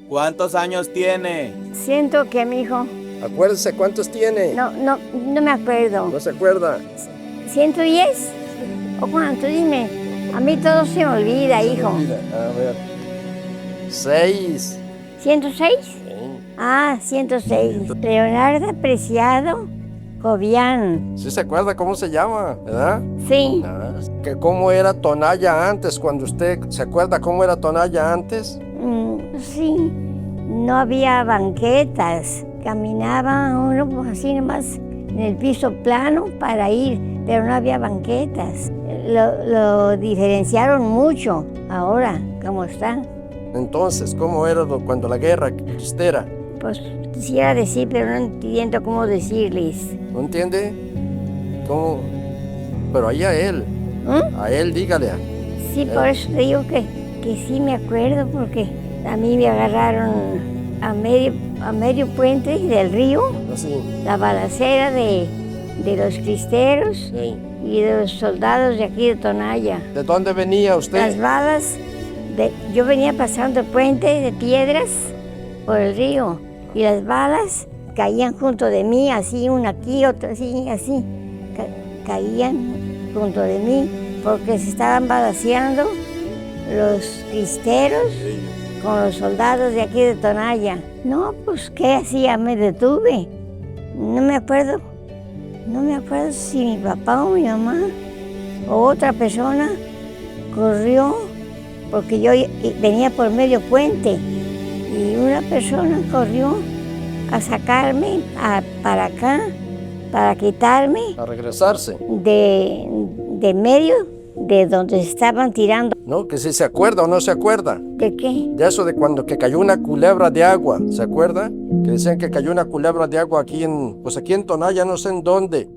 ¿Cuántos años tiene? Siento que mi hijo. Acuérdese, ¿cuántos tiene? No me acuerdo. ¿No se acuerda? 110. ¿O cuánto? Dime. A mí todo se me olvida, hijo. A ver. 6. ¿106? Sí. Ah, 106. Leonardo Preciado Cobian. ¿Sí se acuerda cómo se llama, verdad? Sí. Que cómo era Tonaya antes, cuando usted se acuerda cómo era Tonaya antes. Sí. No había banquetas. Caminaba uno pues, así nomás en el piso plano para ir, pero no había banquetas. Lo diferenciaron mucho ahora, como está. Entonces, ¿cómo era cuando la guerra cristera? Pues quisiera decir, pero no entiendo cómo decirles. ¿No entiende? ¿Cómo? Pero ahí a él. A él dígale. Sí, por eso te digo que sí me acuerdo, porque a mí me agarraron a medio puente del río, Así. la balacera de los cristeros Sí. y de los soldados de aquí de Tonaya. ¿De dónde venía usted? Las balas, yo venía pasando el puente de piedras por el río y las balas caían junto de mí, así, una aquí, otra así, caían junto de mí porque se estaban balaceando los cristeros con los soldados de aquí de Tonaya. No, pues, ¿qué hacía? Me detuve. No me acuerdo si mi papá o mi mamá o otra persona corrió, porque yo venía por medio puente y una persona corrió a sacarme para acá, para quitarme. A regresarse. De medio de donde estaban tirando. No, que si se acuerda o no se acuerda. ¿De qué? De eso de cuando que cayó una culebra de agua, ¿se acuerda? Que decían que cayó una culebra de agua aquí en Tonaya, no sé en dónde.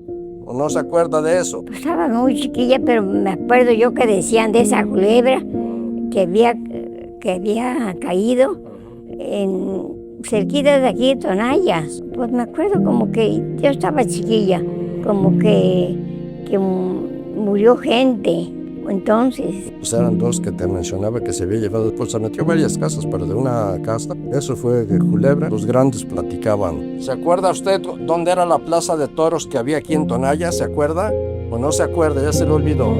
¿O no se acuerda de eso? Pues estaba muy chiquilla, pero me acuerdo yo que decían de esa culebra que había caído cerquita de aquí de Tonaya. Pues me acuerdo como que yo estaba chiquilla, como que murió gente. Entonces, pues eran dos que te mencionaba que se había llevado, pues se metió varias casas, pero de una casa, eso fue de culebra, los grandes platicaban. ¿Se acuerda usted dónde era la plaza de toros que había aquí en Tonaya? ¿Se acuerda? ¿O no se acuerda? Ya se lo olvidó.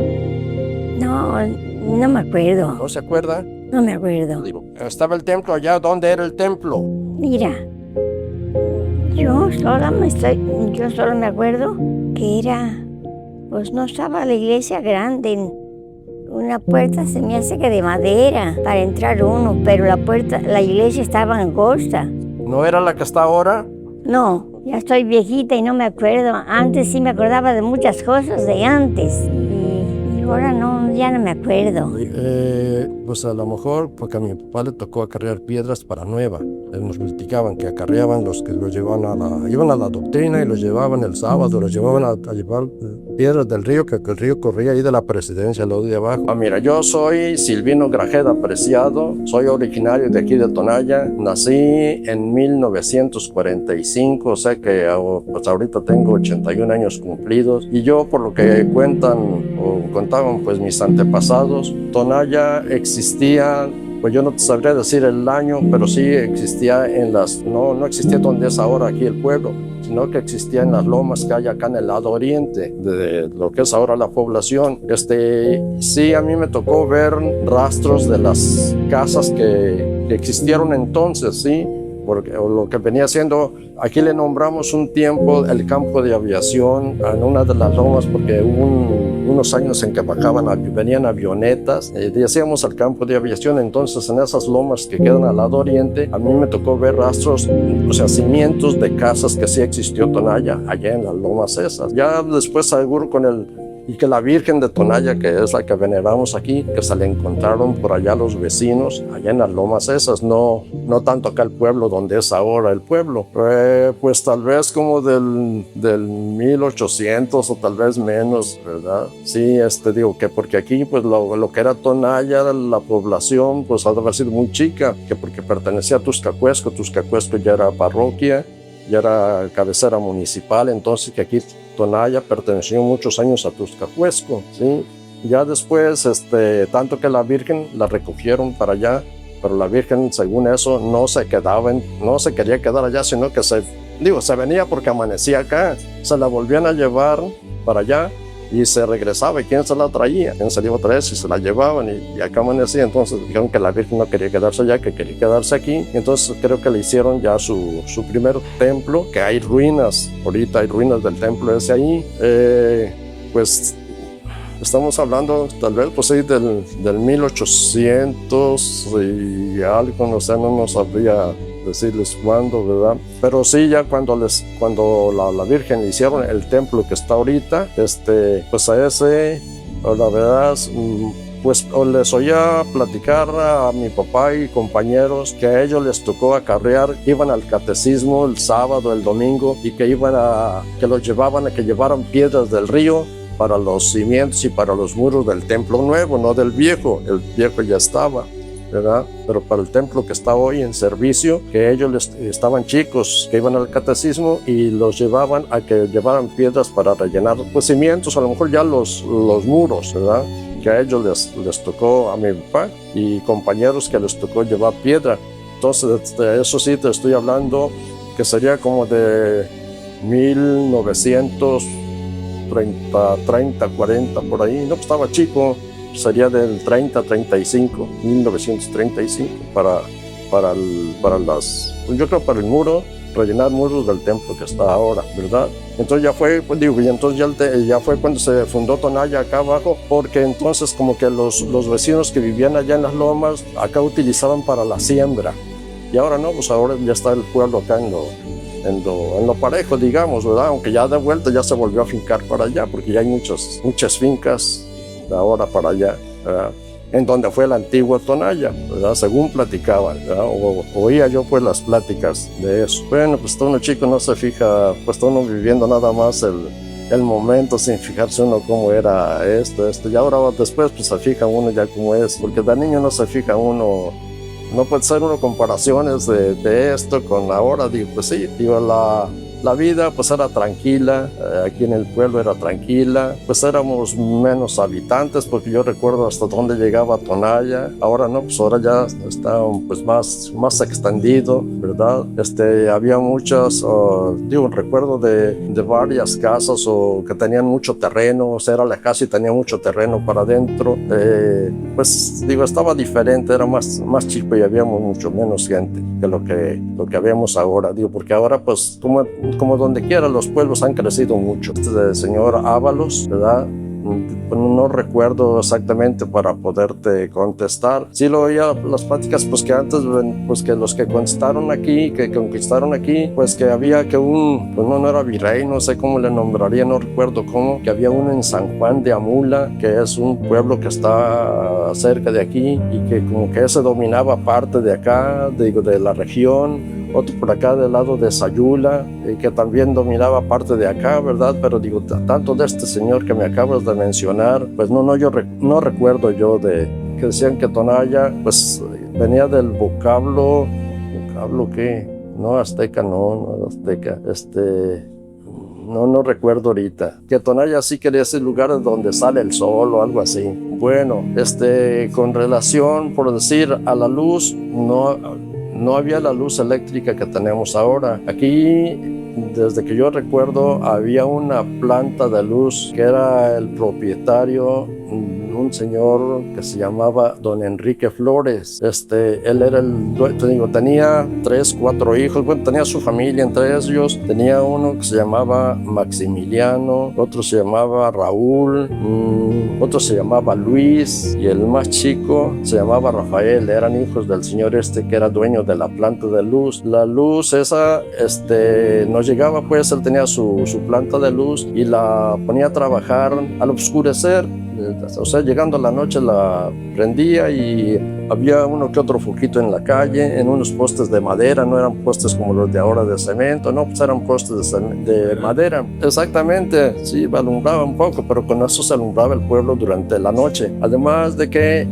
No me acuerdo. ¿No se acuerda? No me acuerdo. Estaba el templo allá, ¿dónde era el templo? Mira, yo solo me acuerdo que pues no estaba la iglesia grande. Una puerta se me hace que de madera para entrar uno, pero la iglesia estaba angosta. ¿No era la que está ahora? No, ya estoy viejita y no me acuerdo. Antes sí me acordaba de muchas cosas de antes y ahora no, ya no me acuerdo. Pues a lo mejor porque a mi papá le tocó acarrear piedras para Nueva. Nos platicaban que acarreaban los que los llevaban iban a la doctrina y los llevaban el sábado, los llevaban a llevar piedras del río, que el río corría ahí de la presidencia, lo de abajo. Mira, yo soy Silvino Grajeda Preciado, soy originario de aquí de Tonaya, nací en 1945, o sea que pues ahorita tengo 81 años cumplidos, y yo por lo que contaban pues mis antepasados, Tonaya existía, pues yo no te sabría decir el año, pero sí existía no existía donde es ahora aquí el pueblo, sino que existía en las lomas que hay acá en el lado oriente de lo que es ahora la población. Sí, a mí me tocó ver rastros de las casas que existieron entonces, sí, porque lo que venía siendo, aquí le nombramos un tiempo el campo de aviación en una de las lomas, porque hubo unos años en que venían avionetas y hacíamos el campo de aviación. Entonces en esas lomas que quedan al lado oriente, a mí me tocó ver rastros, o sea, cimientos de casas que sí existió Tonaya allá en las lomas esas. Ya después seguro y que la Virgen de Tonaya, que es la que veneramos aquí, que se le encontraron por allá los vecinos, allá en las lomas esas, no tanto acá el pueblo donde es ahora el pueblo. Pues tal vez como del 1800 o tal vez menos, ¿verdad? Sí, digo que porque aquí pues lo que era Tonaya, la población pues ha de haber sido muy chica, que porque pertenecía a Tuscacuesco ya era parroquia, ya era cabecera municipal, entonces que aquí Tonaya perteneció muchos años a Tuscacuesco, ¿sí? Ya después, tanto que la Virgen la recogieron para allá, pero la Virgen, según eso, no se quería quedar allá, sino que se venía porque amanecía acá, se la volvían a llevar para allá y se regresaba. ¿Y quién se la traía? ¿Quién se la iba a traer si se la llevaban? Y acá amanecía. Entonces dijeron que la Virgen no quería quedarse allá, que quería quedarse aquí. Entonces creo que le hicieron ya su primer templo, que hay ruinas, ahorita hay ruinas del templo ese ahí. Pues estamos hablando tal vez pues, sí, del 1800 y algo, no sé, no nos sabría decirles cuándo, ¿verdad? Pero sí, ya cuando la Virgen le hicieron el templo que está ahorita, pues a ese, la verdad, pues les oía platicar a mi papá y compañeros que a ellos les tocó acarrear, iban al catecismo el sábado, el domingo, y que los llevaban a que llevaran piedras del río para los cimientos y para los muros del templo nuevo, no del viejo. El viejo ya estaba, ¿verdad? Pero para el templo que está hoy en servicio, que ellos estaban chicos, que iban al catecismo y los llevaban a que llevaran piedras para rellenar pues cimientos, a lo mejor ya los muros, ¿verdad? Que a ellos les tocó, a mi papá y compañeros que les tocó llevar piedra. Entonces, eso sí te estoy hablando que sería como de 1930, 40, por ahí. No, pues estaba chico. Sería del 1935, yo creo para el muro, rellenar muros del templo que está ahora, ¿verdad? Entonces ya fue, pues digo, y entonces ya fue cuando se fundó Tonaya acá abajo, porque entonces como que los vecinos que vivían allá en las lomas, acá utilizaban para la siembra, y ahora no, pues ahora ya está el pueblo acá en lo parejo, digamos, ¿verdad? Aunque ya de vuelta ya se volvió a fincar para allá, porque ya hay muchas fincas de ahora para allá, ¿verdad? En donde fue la antigua Tonaya, ¿verdad? Según platicaban, ¿verdad? Oía yo pues las pláticas de eso. Bueno, pues todo uno chico no se fija, pues todo uno viviendo nada más el momento sin fijarse uno cómo era esto, y ahora después pues se fija uno ya cómo es, porque de niño no se fija uno, no puede ser uno comparaciones de esto con ahora. Digo, pues sí, digo, la vida pues era tranquila, aquí en el pueblo era tranquila, pues éramos menos habitantes, porque yo recuerdo hasta dónde llegaba Tonaya. Ahora no, pues ahora ya está pues más extendido, ¿verdad? Había muchas, recuerdo de varias casas que tenían mucho terreno, o sea, era la casa y tenía mucho terreno para adentro. Pues digo, estaba diferente, era más chico y habíamos mucho menos gente que lo que habíamos ahora, digo, porque ahora pues como donde quiera los pueblos han crecido mucho. Señor Ábalos, ¿verdad? No recuerdo exactamente para poderte contestar. Sí lo oía las pláticas, pues que antes, pues que los que conquistaron aquí, pues que había que pues no era virrey, no sé cómo le nombraría, no recuerdo cómo, que había uno en San Juan de Amula, que es un pueblo que está cerca de aquí, y que como que ese dominaba parte de acá, digo, de la región. Otro por acá del lado de Sayula, que también dominaba parte de acá, ¿verdad? Pero digo, tanto de este señor que me acabas de mencionar, pues no recuerdo yo que decían que Tonaya, pues venía del vocablo ¿qué? No, azteca, no azteca, no recuerdo ahorita. Que Tonaya sí quería ese lugar donde sale el sol o algo así. Bueno, con relación, por decir, a la luz, no había la luz eléctrica que tenemos ahora. Aquí, desde que yo recuerdo, había una planta de luz que era el propietario, un señor que se llamaba Don Enrique Flores. Él era tenía 3, 4 hijos, bueno, tenía su familia entre ellos. Tenía uno que se llamaba Maximiliano, otro se llamaba Raúl, otro se llamaba Luis, y el más chico se llamaba Rafael. Eran hijos del señor que era dueño de la planta de luz. La luz esa, nos llegaba, pues él tenía su planta de luz y la ponía a trabajar al oscurecer. O sea, llegando a la noche la prendía y había uno que otro foquito en la calle, en unos postes de madera. No eran postes como los de ahora de cemento, no, pues eran postes de madera. Exactamente, sí, alumbraba un poco, pero con eso se alumbraba el pueblo durante la noche. Además de que,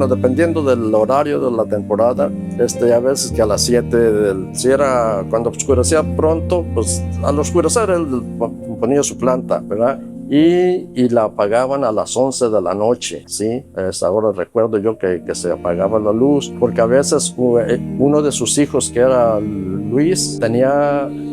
dependiendo del horario de la temporada, a veces que a las 7, si era cuando oscurecía pronto, pues al oscurecer él ponía su planta, ¿verdad? y la apagaban a las 11 de la noche, ¿sí? Ahora recuerdo yo que se apagaba la luz, porque a veces uno de sus hijos, que era Luis,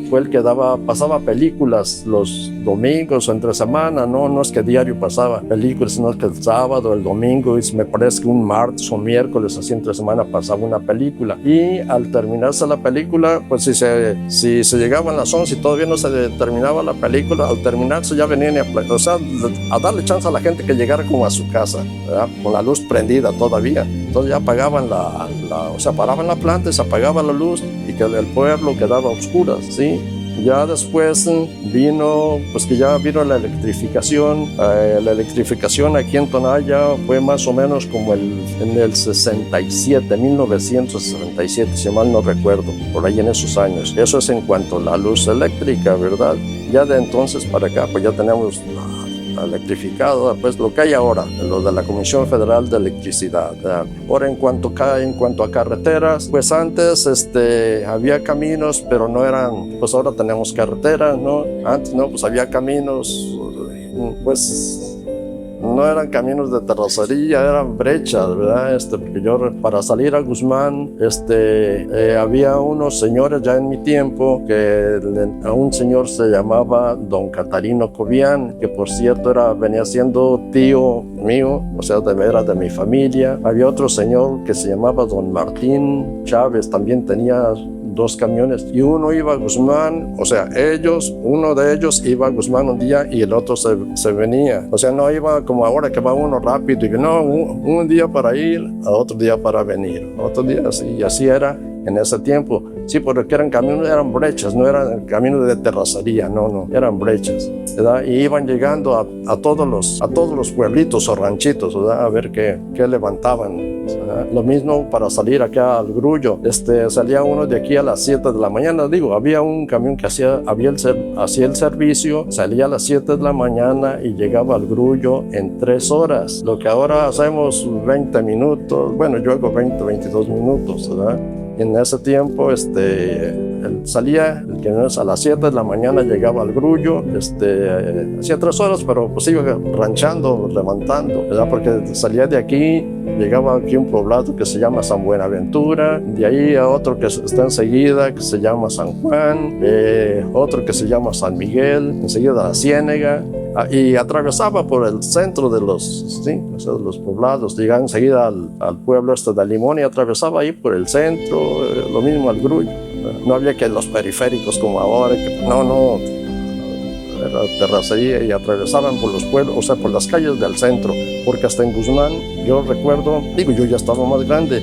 fue el que pasaba películas los domingos o entre semana, no es que diario pasaba películas, sino que el sábado, el domingo, y me parece que un martes o miércoles, así entre semana, pasaba una película. Y al terminarse la película, pues si se llegaban las 11 y todavía no se terminaba la película, al terminarse ya venían a darle chance a la gente que llegara como a su casa, ¿verdad? Con la luz prendida todavía. Entonces ya apagaban paraban la planta y se apagaba la luz y que el pueblo quedaba a oscuras, ¿sí? Ya después vino la electrificación. La electrificación aquí en Tonaya fue más o menos como en el 1967, si mal no recuerdo, por ahí en esos años. Eso es en cuanto a la luz eléctrica, ¿verdad? Ya de entonces para acá, pues ya tenemos electrificado, pues lo que hay ahora, lo de la Comisión Federal de Electricidad. Ahora en cuanto a carreteras, pues antes había caminos, pero no eran, pues ahora tenemos carreteras, ¿no? Antes no, pues había caminos, pues no eran caminos de terracería, eran brechas, ¿verdad? Porque yo para salir a Guzmán, había unos señores ya en mi tiempo, a un señor se llamaba don Catarino Cobian, que por cierto venía siendo tío mío, o sea, era de mi familia. Había otro señor que se llamaba don Martín Chávez, también tenía 2 camiones y uno iba a Guzmán, o sea, uno de ellos iba a Guzmán un día y el otro se venía, o sea, no iba como ahora que va uno rápido y no, un día para ir, a otro día para venir, otro día así, y así era en ese tiempo. Sí, porque eran caminos, eran brechas, no eran caminos de terracería, no, eran brechas, ¿verdad? Y iban llegando a todos los pueblitos o ranchitos, ¿verdad? A ver qué levantaban, ¿verdad? Lo mismo para salir acá al Grullo, salía uno de aquí a las 7 de la mañana, había un camión que hacía el servicio, salía a las 7 de la mañana y llegaba al Grullo en 3 horas, lo que ahora hacemos 20 minutos, bueno, yo hago 22 minutos, ¿verdad? En ese tiempo, salía, el que no es a las 7 de la mañana, llegaba al Grullo, hacía 3 horas, pero pues iba ranchando, levantando, ¿verdad? Porque salía de aquí, llegaba aquí a un poblado que se llama San Buenaventura, de ahí a otro que está enseguida, que se llama San Juan, otro que se llama San Miguel, enseguida la Ciénega, y atravesaba por el centro de los poblados, llegaba enseguida al pueblo de Limón y atravesaba ahí por el centro, lo mismo al Grullo. No había que los periféricos como ahora, no, era terracería y atravesaban por los pueblos, o sea, por las calles del centro, porque hasta en Guzmán, yo recuerdo, yo ya estaba más grande,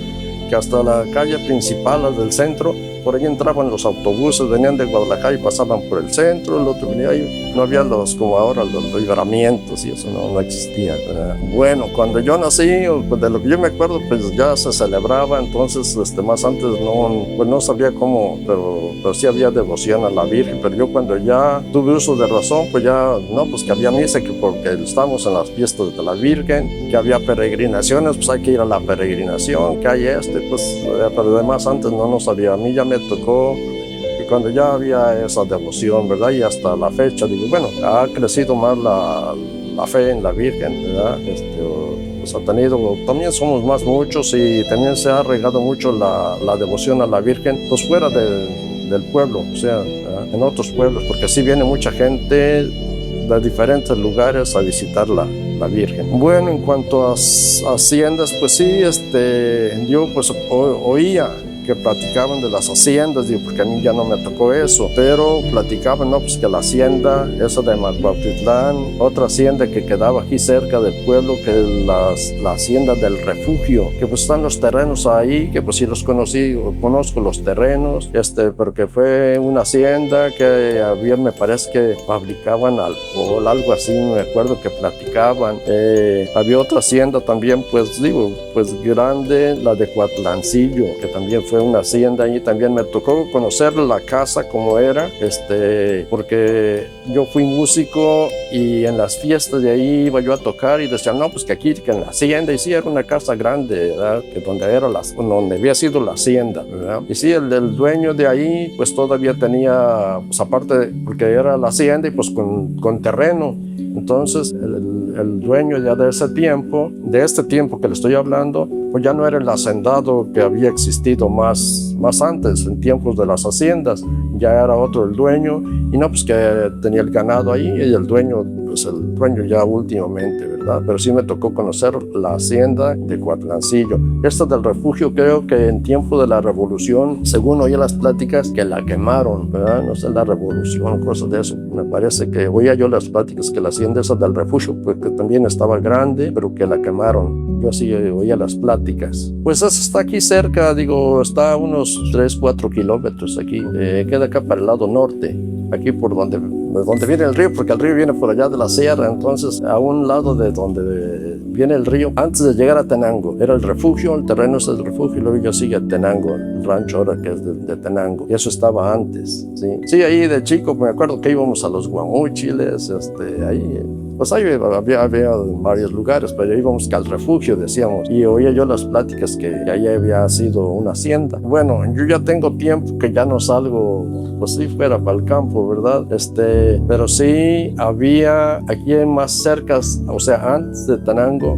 que hasta la calle principal, la del centro, por ahí entraban los autobuses, venían de Guadalajara y pasaban por el centro, el otro venía ahí, no había como ahora los libramientos y eso no existía, ¿verdad? Bueno, cuando yo nací, pues de lo que yo me acuerdo, pues ya se celebraba, entonces más antes no sabía cómo, pero sí había devoción a la Virgen, pero yo cuando ya tuve uso de razón, pues ya, no, pues que había misa, que porque estamos en las fiestas de la Virgen, que había peregrinaciones, pues hay que ir a la peregrinación, que hay pues, pero además antes no sabía, a mí ya me tocó que cuando ya había esa devoción, ¿verdad? Y hasta la fecha, bueno, ha crecido más la fe en la Virgen, ¿verdad? Pues ha tenido, también somos muchos y también se ha regado mucho la devoción a la Virgen, pues fuera del pueblo, o sea, ¿verdad? En otros pueblos, porque sí viene mucha gente de diferentes lugares a visitar la Virgen. Bueno, en cuanto a haciendas, pues sí, yo pues oía que platicaban de las haciendas, porque a mí ya no me tocó eso, pero platicaban, ¿no? Pues que la hacienda, esa de Macuautitlán, otra hacienda que quedaba aquí cerca del pueblo, que es la hacienda del Refugio, que pues están los terrenos ahí, que pues sí los conozco los terrenos, pero que fue una hacienda que había, me parece que fabricaban alcohol, algo así, me acuerdo que platicaban. Había otra hacienda también, pues grande, la de Cuatlancillo, que también fue una hacienda y también me tocó conocer la casa como era, porque yo fui músico y en las fiestas de ahí iba yo a tocar y decían, no, pues que aquí, que en la hacienda, y sí era una casa grande, ¿verdad? Que donde había sido la hacienda, ¿verdad? Y sí, el dueño de ahí, pues todavía tenía, pues aparte, porque era la hacienda y pues con terreno, Entonces el dueño ya de ese tiempo, de este tiempo que le estoy hablando, pues ya no era el hacendado que había existido más antes, en tiempos de las haciendas, ya era otro el dueño, y no, pues que tenía el ganado ahí, y el dueño, pues el dueño ya últimamente, ¿verdad? Pero sí me tocó conocer la hacienda de Cuatlancillo. Esta del refugio, creo que en tiempo de la revolución, según oía las pláticas, que la quemaron, ¿verdad? No sé, la revolución, cosas de eso. Me parece que oía yo las pláticas que la hacienda esa del refugio, pues que también estaba grande, pero que la quemaron. Yo sí oía las pláticas. Pues eso está aquí cerca, digo, está a unos 3-4 kilómetros aquí. Queda acá para el lado norte, aquí por donde viene el río, porque el río viene por allá de la sierra. Entonces, a un lado de donde viene el río, antes de llegar a Tenango, era el refugio, el terreno es el refugio, y luego ya sigue Tenango, el rancho ahora que es de Tenango. Y eso estaba antes, ¿sí? Sí, ahí de chico me acuerdo que íbamos a los guamúchiles, ahí. Pues ahí había varios lugares, pero íbamos que al refugio, decíamos, y oía yo las pláticas que ahí había sido una hacienda. Bueno, yo ya tengo tiempo que ya no salgo, pues sí, fuera para el campo, ¿verdad? Pero sí había aquí más cerca, o sea, antes de Tenango,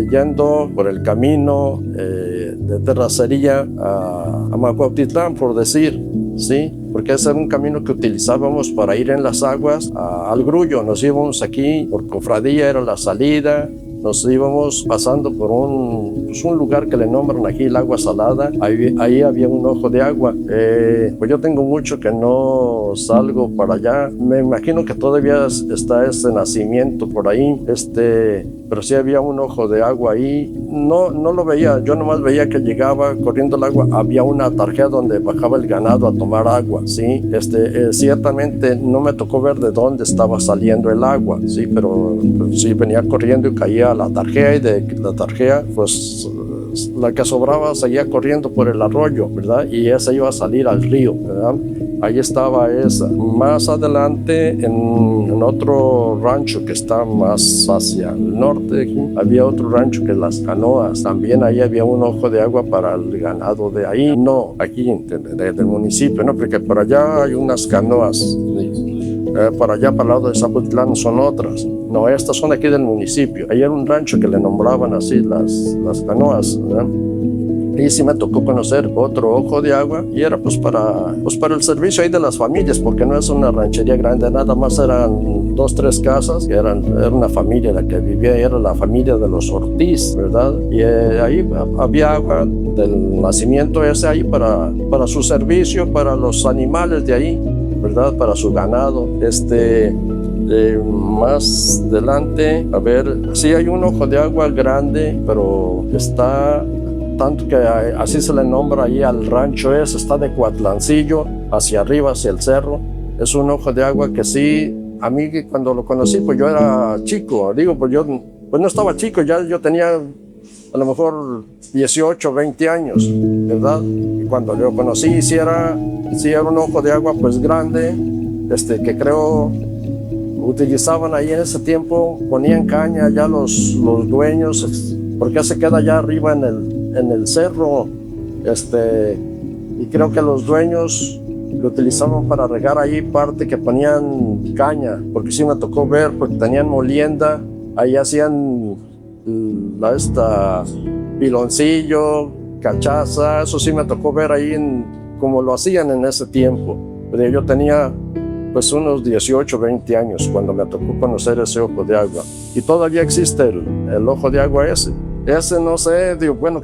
yendo por el camino de Terracería a Macuautitlán, por decir, ¿sí? Porque ese era un camino que utilizábamos para ir en las aguas al Grullo. Nos íbamos aquí por Cofradía, era la salida. Nos íbamos pasando por un lugar que le nombran aquí el Agua Salada. Ahí había un ojo de agua. Pues yo tengo mucho que no salgo para allá. Me imagino que todavía está ese nacimiento por ahí. Pero sí había un ojo de agua ahí. No lo veía, yo nomás veía que llegaba corriendo el agua. Había una tarjeta donde bajaba el ganado a tomar agua, ¿sí? Ciertamente no me tocó ver de dónde estaba saliendo el agua, ¿sí? Pero sí venía corriendo y caía a la tarjeta, y de la tarjeta, pues la que sobraba seguía corriendo por el arroyo, ¿verdad? Y esa iba a salir al río, ¿verdad? Ahí estaba esa. Más adelante, en otro rancho que está más hacia el norte, aquí, había otro rancho que Las Canoas. También ahí había un ojo de agua para el ganado de ahí. No, aquí del municipio, ¿no? Porque por allá hay unas canoas. Para allá, para el lado de Zapotlán, son otras. No, estas son aquí del municipio. Ahí era un rancho que le nombraban así las canoas, ¿verdad? Y sí me tocó conocer otro ojo de agua, y era pues para el servicio ahí de las familias, porque no es una ranchería grande, nada más eran 2-3 casas, que era una familia la que vivía, era la familia de los Ortiz, ¿verdad? Y ahí había agua del nacimiento ese ahí para su servicio, para los animales de ahí, ¿verdad? Para su ganado. Más adelante, a ver, sí hay un ojo de agua grande, pero está tanto que así se le nombra ahí al rancho ese, está de Cuatlancillo hacia arriba, hacia el cerro. Es un ojo de agua que sí, a mí cuando lo conocí, pues yo era chico, digo, pues yo no estaba chico, ya yo tenía a lo mejor 18, 20 años, ¿verdad? Y cuando lo conocí, sí era un ojo de agua pues grande, que creo utilizaban ahí en ese tiempo, ponían caña ya los dueños, porque se queda allá arriba en el cerro, y creo que los dueños lo utilizaban para regar ahí parte que ponían caña, porque sí me tocó ver, porque tenían molienda, ahí hacían piloncillo, cachaza, eso sí me tocó ver ahí como lo hacían en ese tiempo. Pero yo tenía pues unos 18, 20 años cuando me tocó conocer ese ojo de agua, y todavía existe el ojo de agua ese. No sé, digo, bueno,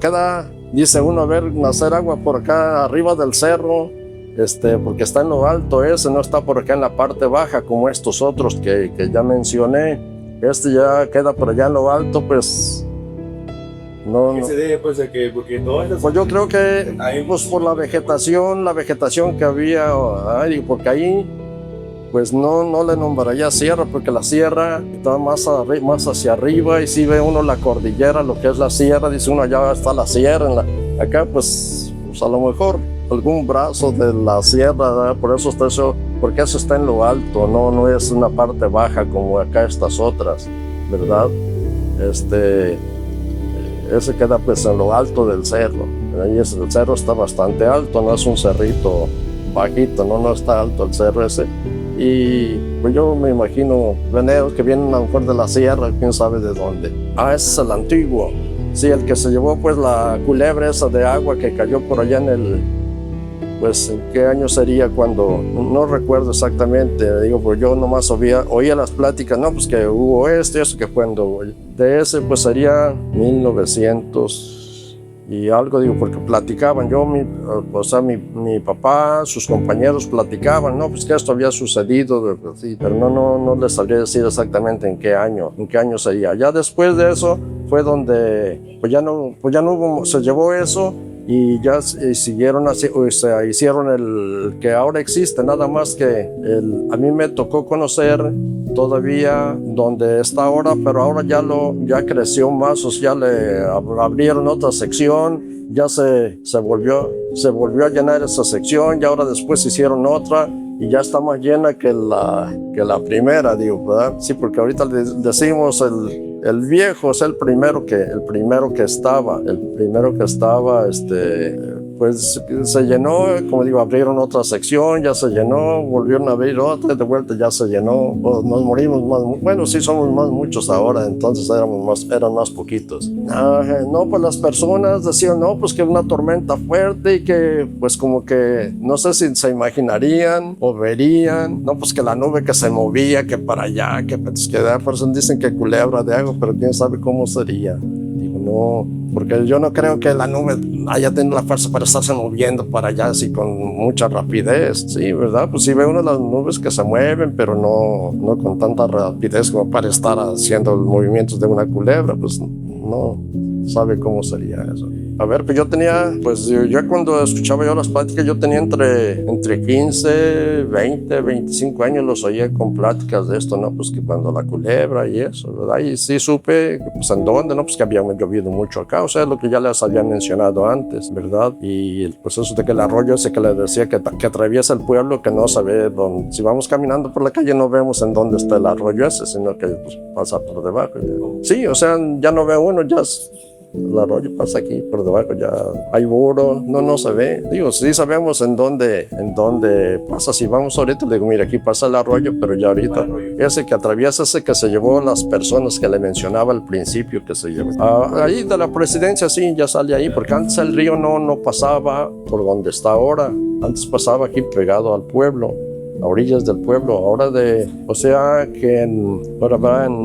dice uno, a ver, nacer agua por acá arriba del cerro, porque está en lo alto, no está por acá en la parte baja como estos otros que ya mencioné. Ya queda por allá en lo alto, pues no. ¿Qué se debe, pues, de que, porque todas las... Pues yo creo que pues por la vegetación que había, porque ahí pues no le nombraría sierra, porque la sierra está más hacia arriba, y si ve uno la cordillera, lo que es la sierra, dice uno, allá está la sierra. Acá pues a lo mejor algún brazo de la sierra, ¿verdad? Por eso está eso, porque eso está en lo alto, no es una parte baja como acá estas otras, ¿verdad? Ese queda pues en lo alto del cerro, y el cerro está bastante alto, no es un cerrito bajito, no está alto el cerro ese. Y pues yo me imagino veneros que vienen a lo mejor de la sierra, quién sabe de dónde. Ese es el antiguo. Sí, el que se llevó pues la culebra esa de agua que cayó por allá en el... Pues, ¿en qué año sería cuando? No recuerdo exactamente, digo, pues yo nomás oía las pláticas, no, pues que hubo eso que cuando... De ese, pues sería 1900 y algo, digo, porque platicaban, mi papá, sus compañeros platicaban, no, pues que esto había sucedido, sí, pero no les sabría decir exactamente en qué año sería. Ya después de eso fue donde, pues ya no hubo, se llevó eso, y ya siguieron así, o sea, hicieron el que ahora existe, nada más que a mí me tocó conocer todavía donde está ahora, pero ahora ya creció más, o sea, ya le abrieron otra sección, ya se volvió a llenar esa sección, y ahora después hicieron otra y ya está más llena que la primera, digo, ¿verdad? Sí, porque ahorita decimos el viejo es el primero que estaba, pues se llenó, como digo, abrieron otra sección, ya se llenó, volvieron a abrir otra, de vuelta ya se llenó, nos morimos más, bueno, sí somos más muchos ahora, entonces eran más poquitos. No, pues las personas decían, no, pues que una tormenta fuerte y que, pues como que, no sé si se imaginarían o verían, no, pues que la nube que se movía, que para allá, que por eso dicen que culebra de agua, pero quién sabe cómo sería. Digo, no, porque yo no creo que la nube haya tenido la fuerza para estarse moviendo para allá así con mucha rapidez, sí, ¿verdad? Pues sí ve uno las nubes que se mueven, pero no con tanta rapidez como para estar haciendo los movimientos de una culebra, pues no sabe cómo sería eso. A ver, pues yo tenía, pues yo cuando escuchaba yo las pláticas, yo tenía entre 15, 20, 25 años, los oía con pláticas de esto, ¿no? Pues que cuando la culebra y eso, ¿verdad? Y sí supe, pues en dónde, ¿no? Pues que había llovido mucho acá, o sea, lo que ya les había mencionado antes, ¿verdad? Y pues eso de que el arroyo ese que les decía que atraviesa el pueblo, que no sabe dónde, si vamos caminando por la calle no vemos en dónde está el arroyo ese, sino que pues, pasa por debajo. Sí, o sea, ya no ve uno, ya... El arroyo pasa aquí por debajo, ya hay burro, no se ve. Digo, sí sabemos en dónde pasa. Si vamos ahorita, le digo, mira, aquí pasa el arroyo, pero ya ahorita, ese que atraviesa, ese que se llevó las personas que le mencionaba al principio que se llevó. Ahí de la presidencia, sí, ya sale ahí, porque antes el río no pasaba por donde está ahora. Antes pasaba aquí pegado al pueblo, a orillas del pueblo, o sea que en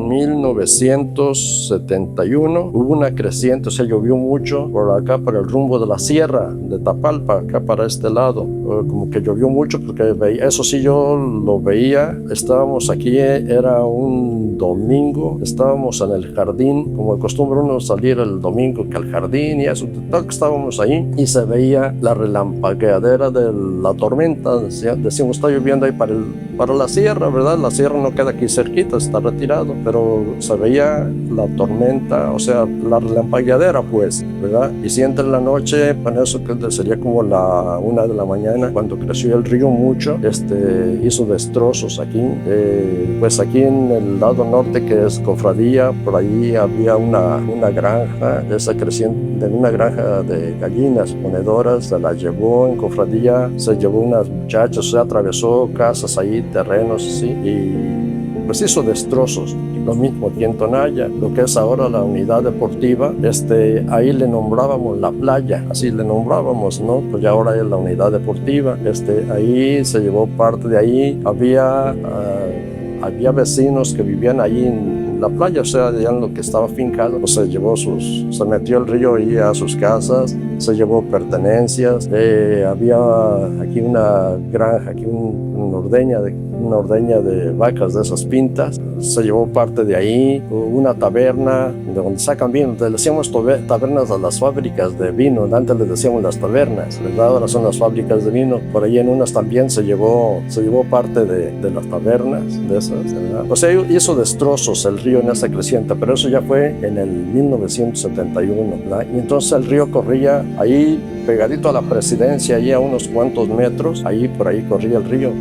1971 hubo una creciente, o sea, llovió mucho por acá, para el rumbo de la sierra de Tapalpa, acá para este lado, como que llovió mucho, porque eso sí yo lo veía, estábamos aquí, era un domingo, estábamos en el jardín, como de costumbre uno salir el domingo que al jardín y eso, tal que estábamos ahí, y se veía la relampagueadera de la tormenta, decíamos, está lloviendo ahí para la sierra, ¿verdad? La sierra no queda aquí cerquita, está retirado, pero se veía la tormenta, o sea, la relampagueadera, pues, ¿verdad? Y si entra en la noche, para eso que sería como la 1 de la mañana, cuando creció el río mucho, hizo destrozos aquí, pues aquí en el lado norte, que es Cofradía, por ahí había una granja, esa creciente, una granja de gallinas ponedoras, se la llevó en Cofradía, se llevó unas muchachas, se atravesó casas ahí, terrenos, sí, y pues hizo destrozos. Lo mismo aquí en Tonalla, lo que es ahora la unidad deportiva, ahí le nombrábamos la playa, así le nombrábamos, ¿no? Pues ya ahora es la unidad deportiva, ahí se llevó parte de ahí, había vecinos que vivían ahí en la playa, o sea, ya en lo que estaba fincado, pues se metió el río ahí a sus casas, se llevó pertenencias, había aquí una granja, aquí una ordeña de vacas de esas pintas, se llevó parte de ahí, una taberna, de donde sacan vino, le decíamos tabernas a las fábricas de vino, antes les decíamos las tabernas, ¿verdad? Ahora son las fábricas de vino, por ahí en unas también se llevó parte de las tabernas, de esas, ¿verdad? O sea, hizo destrozos el río en esa creciente, pero eso ya fue en el 1971, ¿verdad? Y entonces el río corría Ahí pegadito a la Presidencia, ahí a unos cuantos metros, ahí por ahí corría el río.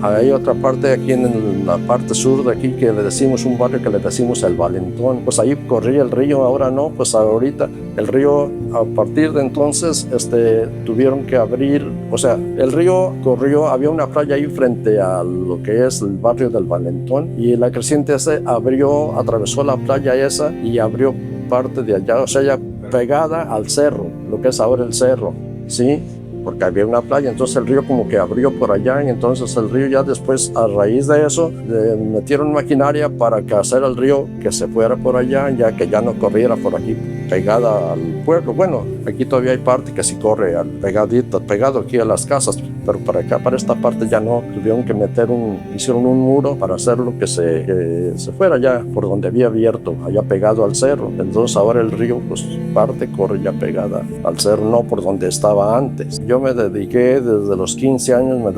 Hay otra parte aquí en la parte sur de aquí que le decimos un barrio que le decimos El Valentón, pues ahí corría el río, ahora no, pues ahorita el río a partir de entonces tuvieron que abrir, o sea, el río corrió, había una playa ahí frente a lo que es el barrio del Valentón y la creciente abrió, atravesó la playa esa y abrió parte de allá, o sea, ya pegada al cerro, lo que es ahora el cerro, ¿sí? Porque había una playa, entonces el río como que abrió por allá y entonces el río ya después, a raíz de eso, metieron maquinaria para que hacer el río que se fuera por allá, ya que ya no corriera por aquí pegada al pueblo. Bueno, aquí todavía hay parte que sí corre pegado aquí a las casas, pero para acá, para esta parte ya no, tuvieron que hicieron un muro para hacerlo que se fuera ya por donde había abierto, allá pegado al cerro. Entonces ahora el río, pues parte corre ya pegada al cerro, no por donde estaba antes. Yo me dediqué desde los 15 años, me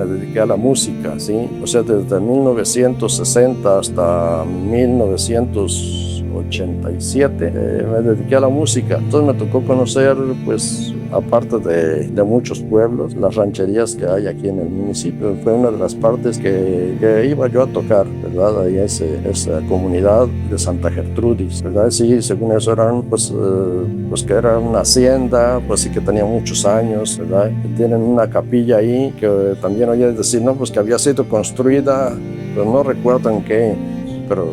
dediqué a la música, ¿sí? O sea, desde 1960 hasta 1987 me dediqué a la música. Entonces me tocó conocer, pues, aparte de muchos pueblos, las rancherías que hay aquí en el municipio. Fue una de las partes que iba yo a tocar, ¿verdad? Ahí esa comunidad de Santa Gertrudis, ¿verdad? Sí, según eso eran, pues que era una hacienda, pues sí que tenía muchos años, ¿verdad? Tienen una capilla ahí que también oye decir, no, pues que había sido construida, pero no recuerdo en qué, pero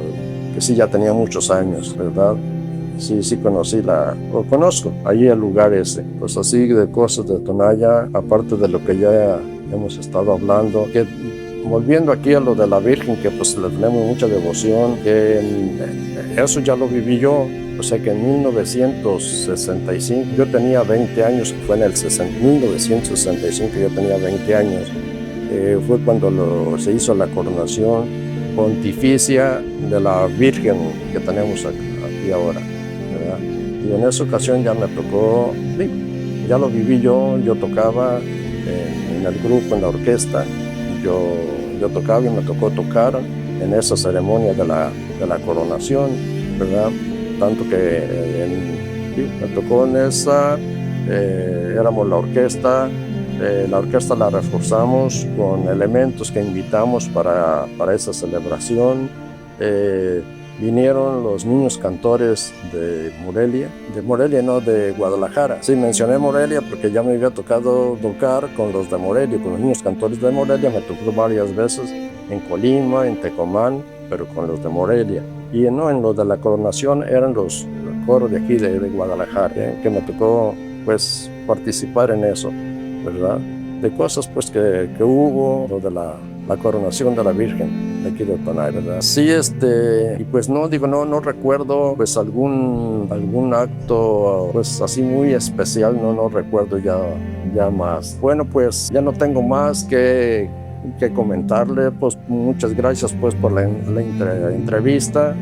que sí ya tenía muchos años, ¿verdad? Sí conozco ahí el lugar ese. Pues así de cosas de Tonaya, aparte de lo que ya hemos estado hablando, que volviendo aquí a lo de la Virgen, que pues le tenemos mucha devoción, que eso ya lo viví yo. O sea que en 1965, yo tenía 20 años, fue en el 1965 yo tenía 20 años, fue cuando se hizo la coronación pontificia de la Virgen que tenemos aquí ahora, ¿verdad? Y en esa ocasión ya me tocó, sí, ya lo viví yo tocaba en el grupo, en la orquesta, yo tocaba y me tocó tocar en esa ceremonia de la coronación, ¿verdad? Tanto que sí, me tocó en esa, éramos la orquesta la reforzamos con elementos que invitamos para esa celebración. Vinieron los niños cantores de Morelia no, de Guadalajara. Sí, mencioné Morelia porque ya me había tocado tocar con los de Morelia, con los niños cantores de Morelia, me tocó varias veces en Colima, en Tecomán, pero con los de Morelia. Y no, en lo de la coronación eran los coros de aquí de Guadalajara, que me tocó pues participar en eso, ¿verdad? De cosas pues que hubo, lo de la coronación de la Virgen de aquí de Tonay, ¿verdad? Sí, y pues no recuerdo pues algún acto pues así muy especial, no recuerdo ya más. Bueno, pues ya no tengo más que comentarle, pues muchas gracias pues por la entrevista.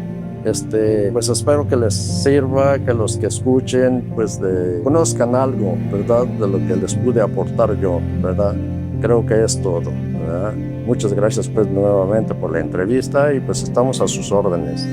Pues espero que les sirva, que los que escuchen pues conozcan algo, ¿verdad? De lo que les pude aportar yo, ¿verdad? Creo que es todo, ¿verdad? Muchas gracias pues nuevamente por la entrevista y pues estamos a sus órdenes.